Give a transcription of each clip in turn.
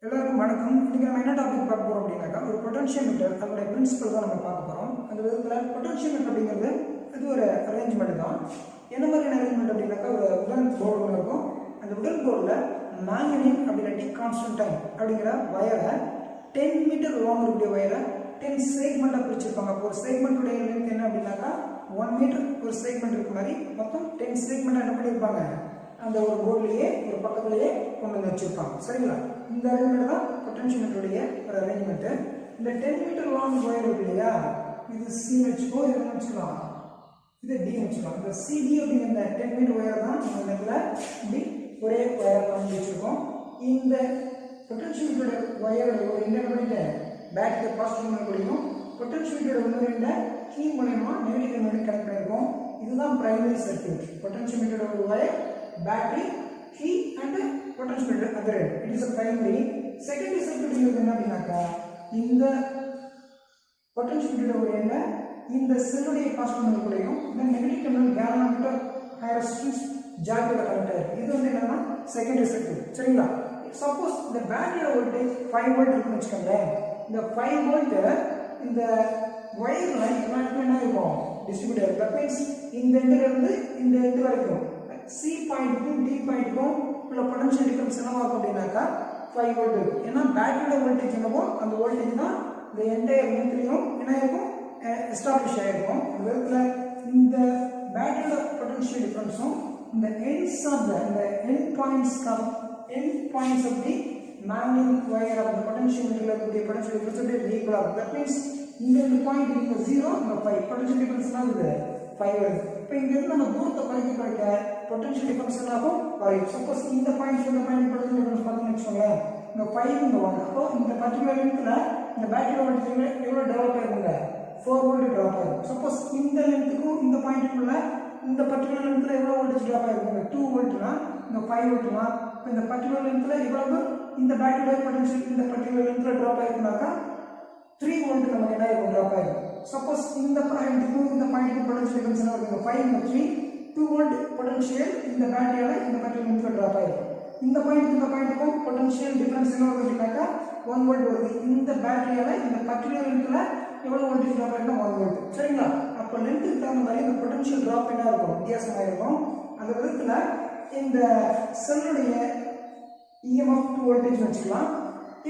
எல்லாருக்கும் வணக்கம். இன்னைக்கு நம்ம என்ன டாபிக் பார்க்க போறோம் அப்படின்னாக்கா ஒரு பொட்டன்ஷியோமீட்டர் அதோட பிரின்சிபல் தான் நம்ம பார்க்க போறோம். அந்த விதத்தில் பொட்டன்ஷியோமீட்டர் அப்படிங்கிறது அது ஒரு அரேஞ்ச்மெண்ட் தான். என்ன மாதிரியான அரேஞ்ச்மெண்ட் அப்படின்னாக்கா ஒரு உடன் போர்டு ஒன்று இருக்கும். அந்த உடன் போர்டில் மேங்கனீன் அப்படின்னாட்டி கான்ஸ்டன்டைன் அப்படிங்கிற வயரை 10 மீட்டர் லாங் இருக்கக்கூடிய வயரை 10 செக்மெண்ட்டாக பிரிச்சிருப்பாங்க. அப்போ ஒரு செக்மெண்ட்டுடைய லென்த் என்ன அப்படின்னாக்கா 1 மீட்டர் ஒரு செக்மெண்ட் இருக்க மாதிரி மொத்தம் 10 செக்மெண்ட்டாக என்ன பண்ணியிருப்பாங்க அந்த ஒரு போர்ட்லேயே ஒரு பக்கத்துலேயே கொண்டு வந்து வச்சுருப்பாங்க. சரிங்களா? இந்த அரேஞ்ச்மெண்ட் தான் பொட்டன்ஷியோமீட்டருடைய ஒரு அரேஞ்ச்மெண்ட்டு. இந்த 10 மீட்டர் லாங் ஒயர் இருக்கு இல்லையா, இது சி வச்சுக்கோ, இது என்ன வச்சுக்கலாம், இது டி வச்சுக்கலாம். இந்த சிடி அப்படிங்கிற இந்த 10 மீட்டர் ஒயர் தான் நம்ம இந்த இடத்துல இப்படி ஒரே ஒயர் பண்ணி வச்சுருக்கோம். இந்த பொட்டன்ஷியோமீட்டரோட ஒயரோட ஒரு என்ன பண்ணிட்டு பேட்டரி பாசிட்டிவ் மூலியம் பொட்டன்ஷியோமீட்டரோட இன்னொரு கீ மூலயமா நெகட்டிவ் மூலியம் கனெக்ட் பண்ணியிருக்கோம். இதுதான் பிரைமரி சர்க்யூட். பொட்டன்ஷியோமீட்டரோட ஒரு wire, battery, key and potentiometer other end. It is a primary. Secondary circuit என்ன அப்படின்னாக்கா இந்த potentiometer ஒரு என்ன இந்த செல்லுடைய பாசிட்டிவ் மூலத்தையும் இந்த negative terminal galvanometer high resistance ஜாக்கோட கனெக்ட் ஆயிருக்கு. இது வந்து என்னன்னா செகண்டரி சர்க்யூட். சரிங்களா? சப்போஸ் இந்த பேட்டரியோட வோல்டேஜ் 5 வோல்ட் இருக்குன்னு வச்சுக்கோங்களேன். இந்த 5 வோல்ட் இந்த ஒயர் லைன் என்ன இருக்கும் டிஸ்ட்ரிபியூட்டர். தட் மீன்ஸ் இந்த எண்ட்ல இருந்து இந்த எண்ட் வரைக்கும் சி பாயிண்ட்க்கும் டி பாயிண்ட்க்கும் உள்ள பொட்டன்ஷியல் டிஃபரன்ஸ் என்னவா இருக்கும் அப்படின்னாக்கா 5 வோல்ட் இருக்கும். ஏன்னா பேட்டரியோட வோல்டேஜ் என்னவோ அந்த வோல்டேஜ் தான் இந்த என்டையர் லென்த்லையும் என்ன இருக்கும் எஸ்டாப்ளிஷ் ஆகிருக்கும். அந்த விதத்தில் இந்த பேட்டரியோட பொட்டன்ஷியல் டிஃபரன்ஸும் இந்த எண்ட்ஸ் ஆஃப் இந்த end points of the magnetic wire of the பொட்டன்ஷியோமீட்டர்ல இருக்கக்கூடிய பொட்டன்ஷியல் டிஃபரன்ஸ் ஈக்குவல் ஆகும். தட் மீன்ஸ் இந்த 2 பாயிண்ட் இங்க 0 இந்த 5 பொட்டன்ஷியல் டிஃபரன்ஸ் தான் இது 5 வருது. இப்போ இங்க இருந்து நம்ம தூரத்தை குறைக்க பொட்டன்ஷியல் டிஃபரன்ஸ் ஆகும் குறையும். சப்போஸ் இந்த பாயிண்ட் பொட்டன்ஷியல் டிஃபரன்ஸ் பார்த்தீங்கன்னு வச்சுக்கோங்களேன், இந்த 5 இந்த 1. அப்போ இந்த பர்டிகுலர் லென்த்ல இந்த பேட்டரி வோல்டேஜ் எவ்வளோ டெவலப் ஆயிருக்குங்க 4 வோல்ட் ட்ராப் ஆகும். சப்போஸ் இந்த லென்த்துக்கும் இந்த பாயிண்ட்டுக்குள்ள இந்த பர்டிகுலர் லென்த்ல எவ்வளோ வோல்டேஜ் ட்ராப் ஆயிருக்குங்க 2 வோல்ட்னா இந்த 5 வோல்ட்னா இப்போ இந்த பர்டிகுலர் லென்த்ல எவ்வளவு இந்த பேட்டரியோட பொட்டன்ஷியல் இந்த பர்டிகுலர் லென்த்ல ட்ராப் ஆயிருக்குனாக்கா 3 வோல்ட் நமக்கு என்ன ஆயிருக்கும் ட்ராப் ஆயிருக்கும். சப்போஸ் இந்த பாயிண்ட்டுக்கும் இந்த பாயிண்ட்டுக்கும் பொட்டன்ஷியல் டிஃபரன்ஸ் என்ன வருது 5 இந்த 3 2 வோல்ட் பொட்டன்ஷியல் இந்த பேட்டரியால இந்த பர்டிகுலர் லென்த்ல ட்ராப் ஆயிருக்கும். இந்த பாயிண்ட்டுக்கும் பொட்டன்ஷியல் டிஃபரன்ஸ் என்ன வருது அப்படின்னாக்கா 1 வோல்ட் வருது. இந்த பேட்டரியால இந்த பர்டிகுலர் லென்த்ல எவ்வளவு வோல்டேஜ் ட்ராப் ஆயிருக்கும் 1 வோல்ட். சரிங்களா? அப்போ லென்த்துக்கு தகுந்த மாதிரி இந்த பொட்டன்ஷியல் ட்ராப் என்ன இருக்கும் வித்தியாசமாக இருக்கும். அந்த விதத்துல இந்த செல்லுடைய EMF 2 வோல்டேஜ் வச்சுக்கலாம்.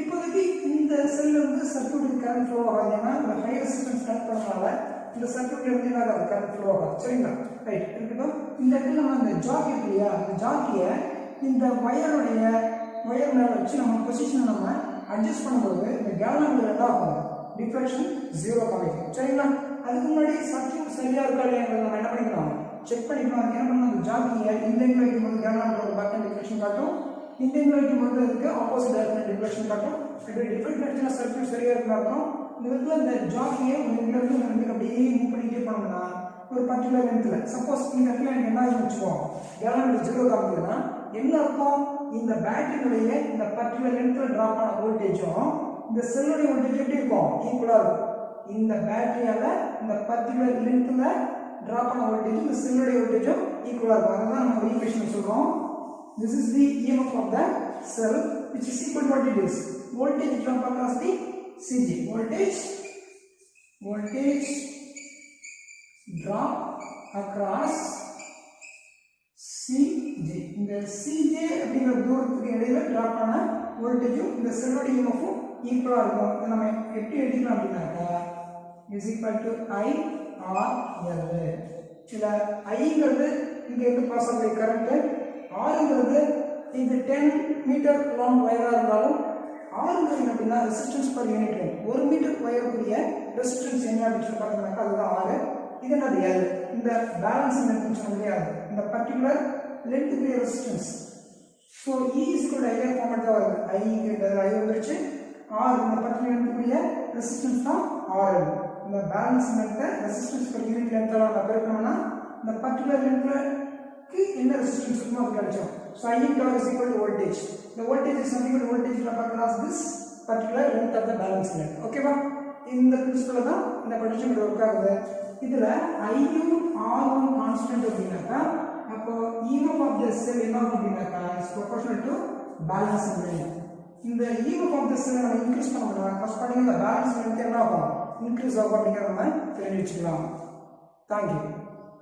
இப்போதைக்கு இந்த செல்ல இருந்து சர்க்யூட்டுக்கு கரண்ட் ஃப்ளோ ஆகாது. ஏன்னா இந்த ஹை ரெசிஸ்டன்ஸ் கனெக்ட் பண்ணனால இந்த சர்க்யூட்ல இருந்து என்ன ஆகாது கரண்ட் ஃப்ளோ ஆகாது. சரிங்களா? ரைட் இருக்கட்டும். இந்த இடத்துல நம்ம இந்த ஜாக்கி இருக்கு இல்லையா, இந்த ஜாக்கியை இந்த ஒயர் மேல வச்சு நம்ம பொசிஷனை நம்ம அட்ஜஸ்ட் பண்ணும்போது இந்த கேலோமீட்டர் என்ன ஆகும் டிஃப்ளெக்ஷன் 0 காமிக்கும். சரிங்களா? அதுக்கு முன்னாடி சர்க்யூட் சரியா இருக்கா இல்லையாங்கிறத நம்ம என்ன பண்ணிக்கலாம் செக் பண்ணிக்கலாம். அதுக்கு என்ன பண்ணணும், அந்த ஜாக்கியை இந்த எண்ணில் வைக்கும்போது கேலோமீட்டரோட பட்டன் டிஃப்ளெக்ஷன் காட்டும், இந்த எண்ணில் வைக்கும்போது அதுக்கு ஆப்போசிட் டைரக்ஷன் டிஃப்ளெக்ஷன் காட்டும். இப்படி டிஃப்ளெக்ட் ஆச்சுன்னா சர்க்யூட் சரியா இருக்குன்னு அர்த்தம். இந்த விதத்தில் இந்த ஜாக்கியை ஒரு இருந்து அப்படியே மூவ் பண்ணிட்டே போனோம்னா ஒரு பர்டிகுலர் லென்த்ல சப்போஸ் இந்த இடத்துல எனக்கு என்ன ஆகும் வச்சுக்கோம் கேலோமீட்டர் 0 காமிக்குதுன்னா என்ன அர்த்தம், இந்த பேட்டரியுடைய இந்த பர்டிகுலர் லென்த்ல டிராப் ஆன வோல்டேஜும் இந்த செல்லுடைய வோல்டேஜ் எப்படி இருக்கும் ஈக்குவலா இருக்கும். இந்த பேட்டரியால இந்த பர்டிகுலர் லென்த்ல டிராப் ஆன வோல்டேஜ் இந்த செல்லுடைய வோல்டேஜும் ஈக்குவலா இருக்கும். அதுதான் நம்ம ஈக்குவேஷன் சொல்றோம். This is the EMF of the cell which is equal to what it is voltage drop across the CG. Voltage drop across CG. இந்த CJ அப்படிங்கிற தூரத்துக்கு இடையில டிராப் ஆன வோல்டேஜும் இந்த செல்லோட EMF-உம் ஈக்குவலா இருக்கும். இதை நம்ம எப்படி எழுதிக்கலாம் அப்படின்னாக்கா is equal to IRL. இதுல I-ங்கிறது இங்க இருந்து பாஸ் ஆகிற கரண்ட், R-ங்கிறது இது 10 மீட்டர் லாங் வயரா இருந்தாலும் R-ங்கிறது அப்படின்னா resistance per unit length. 1 metre வயருக்குரிய ரெசிஸ்டன்ஸ் என்ன அப்படின்னு பார்த்தீங்கன்னாக்கா அதுதான் R. இது என்னது L. இந்த பேலன்ஸ் லென்த்னு சொல்ல முடியாது, இந்த பர்டிகுலர் லென்த்துக்குரிய resistance. So E is equal to I format தான் வருது. I வந்துருச்சு. R இந்த பர்டிகுலர் லென்த்துக்குரிய ரெசிஸ்டன்ஸ் தான் RL. இந்த பேலன்ஸ் லென்த்தை ரெசிஸ்டன்ஸ் பர் யூனிட் லென்த்தால நம்ம பெருக்கணும்னா இந்த பர்டிகுலர் லென்த்ல என்ன ரெசிஸ்டன்ஸ் இருக்குமோ அது கிடைக்கும். So I into R is equal to voltage. The voltage is nothing but voltage drop across this particular length of the balance length. ஓகேவா? இந்த பிரின்சிபல் தான் இந்த பொட்டன்ஷியோமீட்டர் ஒர்க் ஆகுது. இதுல I-யும் R-ம் கான்ஸ்டன்ட் அப்படின்னாக்கா அப்போ EMF of the cell என்ன அப்படின்னாக்கா is proportional to balance length. இந்த EMF ஆஃப் த செல்லை நம்ம இன்க்ரீஸ் பண்ணோம்னா கரஸ்பாண்டிங் இந்த பேலன்ஸ் லென்த் என்ன ஆகும் இன்க்ரீஸ் ஆகும் அப்படிங்கிறத நம்ம தெரிஞ்சு வச்சுக்கலாம். தேங்க்யூ.